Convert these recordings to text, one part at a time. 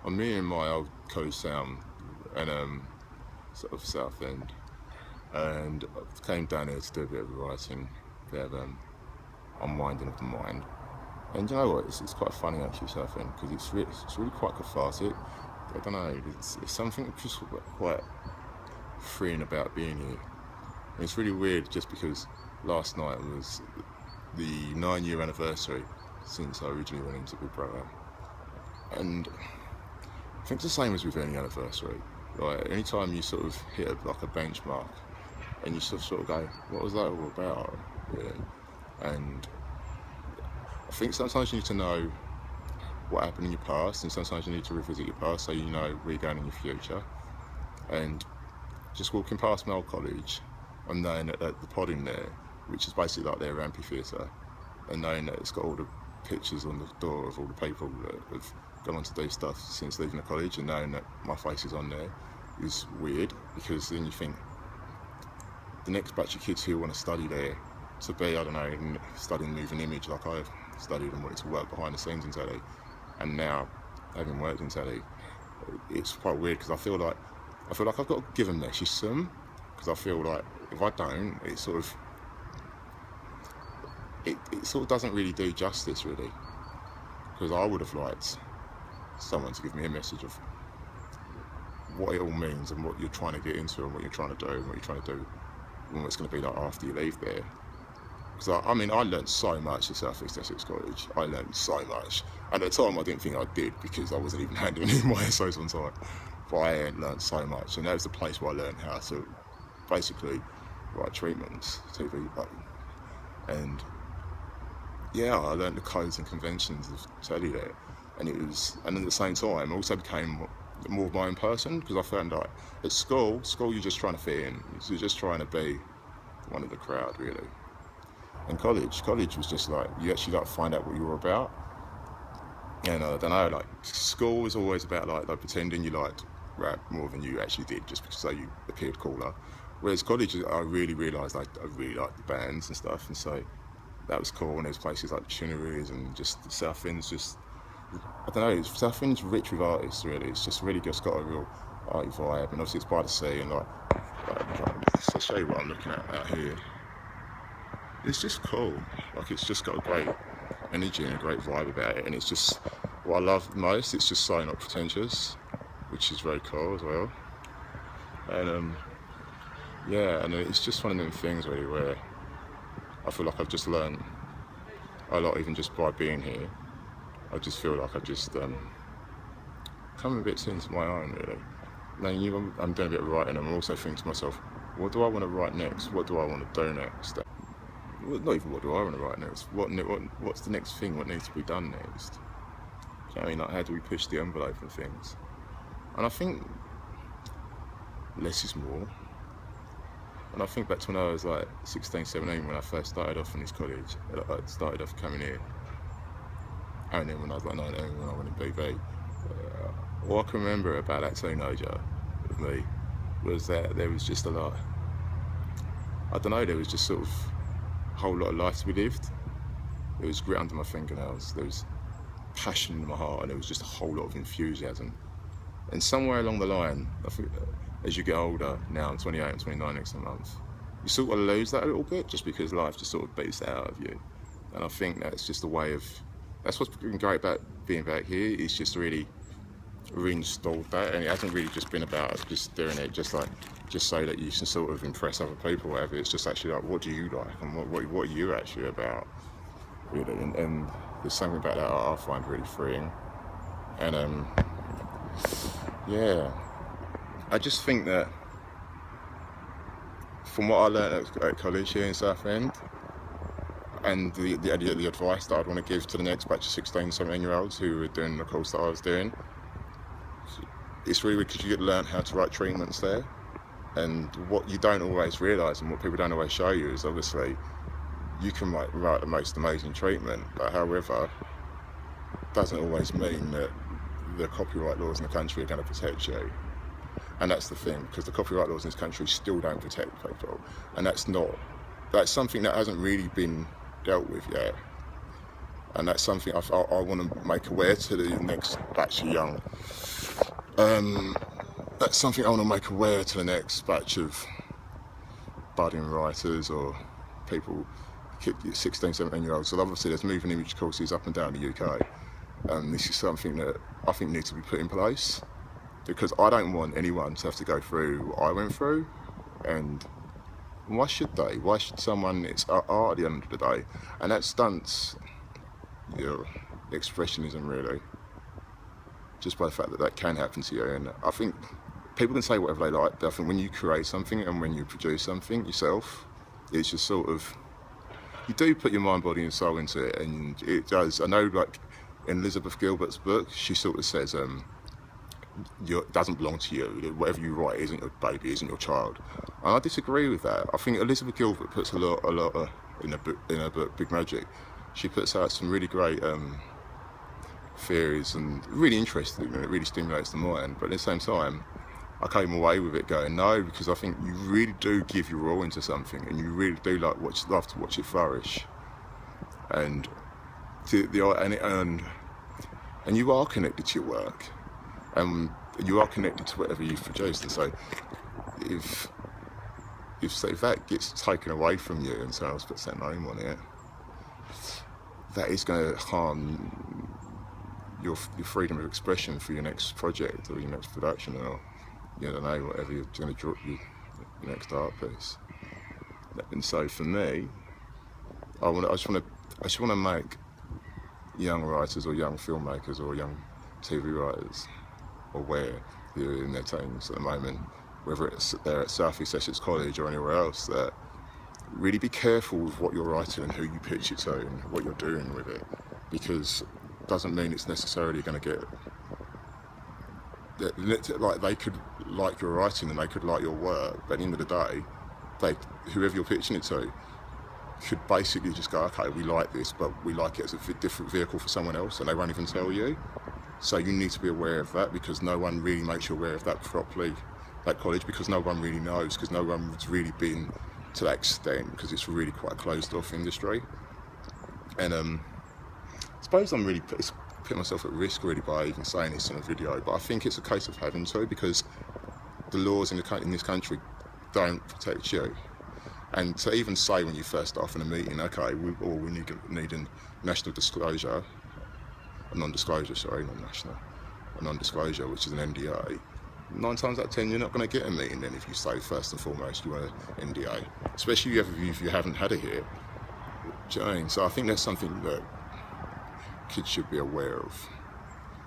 I'm meeting my old college Sam and sort of Southend, and I came down here to do a bit of writing, a bit of unwinding of the mind. And you know what? It's quite funny actually, Southend, because it's really quite cathartic. I don't know. It's something just quite freeing about being here. And it's really weird just because last night was the 9-year anniversary since I originally went into Big Brother. And I think it's the same as with any anniversary. Like anytime you sort of hit like a benchmark and you sort of go, what was that all about? Really? And I think sometimes you need to know what happened in your past, and sometimes you need to revisit your past so you know where you're going in your future. And just walking past my old college and knowing that the pod in there, which is basically like their amphitheatre, and knowing that it's got all the pictures on the door of all the people that have gone on to do stuff since leaving the college, and knowing that my face is on there is weird, because then you think the next batch of kids who want to study there to be, I don't know, studying moving image like I studied and wanted to work behind the scenes in telly, and now having worked in telly, it's quite weird because I feel like I've got to give them their some, because I feel like if I don't, it sort of doesn't really do justice really, because I would have liked someone to give me a message of what it all means and what you're trying to get into and what you're trying to do and what you're trying to do and what it's going to be like after you leave there. Because I learned so much at South East Essex College. I learned so much. And at the time I didn't think I did, because I wasn't even handling any of my essays on time. But I had learned so much, and that was the place where I learned how to basically write treatments, TV, and yeah, I learned the codes and conventions of telly there. And at the same time I also became more of my own person, because I found like at school you're just trying to fit in, you're just trying to be one of the crowd really. And college was just like, you actually like find out what you were about. And I don't know, like school was always about like pretending you liked rap more than you actually did, just because you appeared cooler. Whereas college, I really realised I really liked the bands and stuff, and so that was cool. And there's places like Chinnery's and just South End's just, I don't know, South End's rich with artists really. It's just really just got a real arty vibe, and obviously it's by the sea, and I'll show you what I'm looking at out here. It's just cool. Like it's just got a great energy and a great vibe about it, and it's just what I love most. It's just so not pretentious, which is very cool as well. And yeah, and it's just one of them things really where I feel like I've just learned a lot, even just by being here. I just feel like I've just come a bit into my own really. Now I'm doing a bit of writing, and I'm also thinking to myself, what do I want to write next? What do I want to do next? Well, not even what do I want to write next. What's the next thing? What needs to be done next? You know what I mean? Like, how do we push the envelope and things? And I think less is more. And I think back to when I was like 16, 17, when I first started off in this college. I started off coming here. And then when I was like 19, when I went in BB. All I can remember about that teenager with me was that there was just a lot, I don't know, there was just sort of a whole lot of life to be lived. There was grit under my fingernails, there was passion in my heart, and there was just a whole lot of enthusiasm. And somewhere along the line, I think as you get older, now I'm 28, I'm 29 next month, you sort of lose that a little bit, just because life just sort of beats that out of you. And I think that's just a way of, that's what's been great about being back here, it's just really reinstalled that, and it hasn't really just been about just doing it just so that you can sort of impress other people or whatever. It's just actually like, what do you like, and what are you actually about really. And there's something about that I find really freeing. And yeah, I just think that from what I learned at college here in Southend, and the advice that I'd want to give to the next batch of 16, 17 year olds who were doing the course that I was doing, it's really because you get learn how to write treatments there. And what you don't always realise, and what people don't always show you, is obviously you can write the most amazing treatment, but however, doesn't always mean that the copyright laws in the country are going to protect you. And that's the thing, because the copyright laws in this country still don't protect people, and that's something that hasn't really been dealt with yet. And that's something I want to make aware to the next batch of that's something I want to make aware to the next batch of budding writers or people, 16, 17-year-olds. So obviously there's moving image courses up and down the UK. And this is something that I think needs to be put in place, because I don't want anyone to have to go through what I went through. And why should they? Why should someone, it's art at the end of the day. And that stunts your expressionism, really, just by the fact that that can happen to you. And I think people can say whatever they like, but I think when you create something and when you produce something yourself, it's just sort of, you do put your mind, body and soul into it, and it does. I know, like in Elizabeth Gilbert's book, she sort of says, it doesn't belong to you. Whatever you write isn't your baby, isn't your child. And I disagree with that. I think Elizabeth Gilbert puts a lot in her book, Big Magic. She puts out some really great theories and really interesting, and it really stimulates the mind. But at the same time, I came away with it going, no, because I think you really do give your all into something, and you really do love to watch it flourish. And and you are connected to your work, and you are connected to whatever you've produced. And so if that gets taken away from you and someone else puts their name on it, that is going to harm your freedom of expression for your next project or your next production, or whatever you're going to draw your next art piece. And so for me, I just want to make young writers or young filmmakers or young TV writers aware, who are in their teens at the moment, whether they're at South East Essex College or anywhere else, that really be careful with what you're writing and who you pitch it to and what you're doing with it, because it doesn't mean it's necessarily going to get, like, they could like your writing and they could like your work, but at the end of the day, whoever you're pitching it to could basically just go, okay, we like this, but we like it as a different vehicle for someone else, and they won't even tell you. So you need to be aware of that, because no one really makes you aware of that properly, that college, because no one really knows, because no one's really been to that extent, because it's really quite a closed off industry. And I suppose I'm really putting myself at risk really by even saying this in a video, but I think it's a case of having to, because the laws in this country don't protect you. And to even say when you first start off in a meeting, okay, we need a national disclosure, a non-disclosure, which is an NDA, 9 times out of 10 you're not going to get a meeting then if you say first and foremost you want an NDA, especially if you haven't had it here. Do you know what I mean? So I think that's something that kids should be aware of.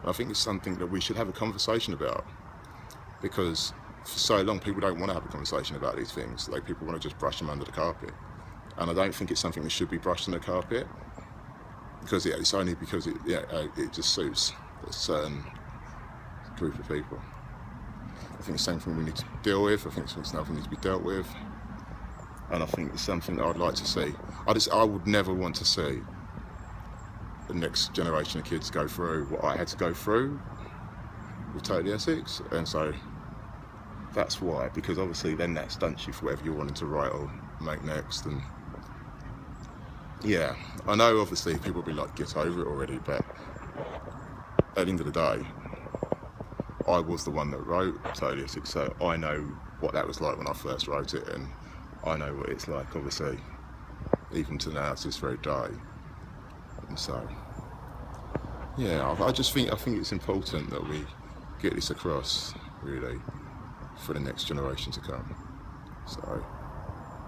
And I think it's something that we should have a conversation about, because for so long people don't want to have a conversation about these things. Like, people want to just brush them under the carpet, and I don't think it's something that should be brushed under the carpet, because it's only because it just suits a certain group of people. I think it's something we need to deal with. I think it's something that needs to be dealt with, and I think it's something that I'd like to see. I would never want to see the next generation of kids go through what I had to go through with Totally Essex, and so that's why, because obviously then that stunts you for whatever you're wanting to write or make next. And yeah, I know obviously people will be like, get over it already, but at the end of the day, I was the one that wrote Totally Essex, so I know what that was like when I first wrote it, and I know what it's like, obviously, even to now, to this very day. And so, yeah, I think it's important that we get this across, really, for the next generation to come. So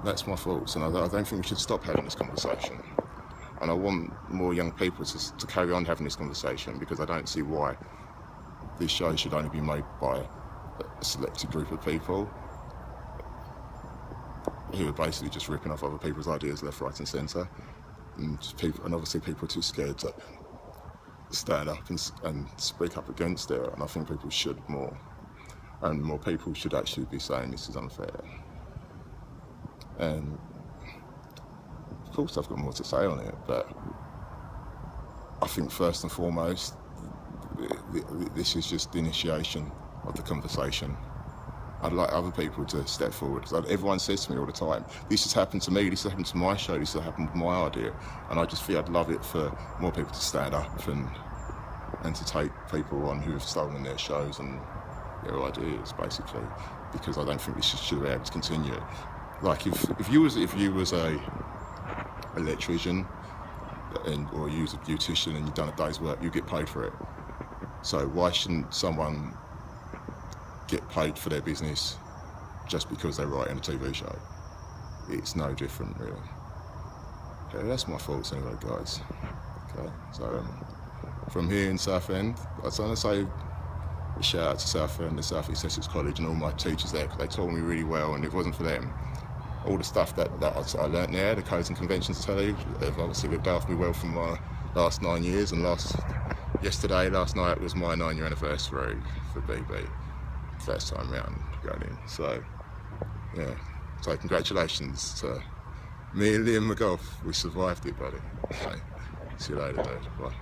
that's my thoughts, and I don't think we should stop having this conversation. And I want more young people to carry on having this conversation, because I don't see why this show should only be made by a selected group of people who are basically just ripping off other people's ideas left, right and centre, and obviously people are too scared to stand up and speak up against it. And I think people should more, and more people should actually be saying this is unfair. And of course I've got more to say on it, but I think first and foremost, this is just the initiation of the conversation. I'd like other people to step forward. Everyone says to me all the time, this has happened to me, this has happened to my show, this has happened with my idea. And I just feel I'd love it for more people to stand up and to take people on who have stolen their shows and their ideas, basically, because I don't think we should be able to continue. Like if you was a electrician or you was a beautician and you've done a day's work, you get paid for it. So why shouldn't someone get paid for their business just because they're writing a TV show? It's no different, really. Okay, that's my thoughts anyway, guys. Okay, so from here in Southend, I was going to say a shout out to Southend, the South East Essex College, and all my teachers there, because they taught me really well, and if it wasn't for them, all the stuff that I learnt there, the codes and conventions to tell you, they've obviously looked after me well for my last 9 years, and last night was my 9-year anniversary for BB. First time round going in. So yeah. So congratulations to me and Liam McGough. We survived it, buddy. So, see you later, dude. Bye.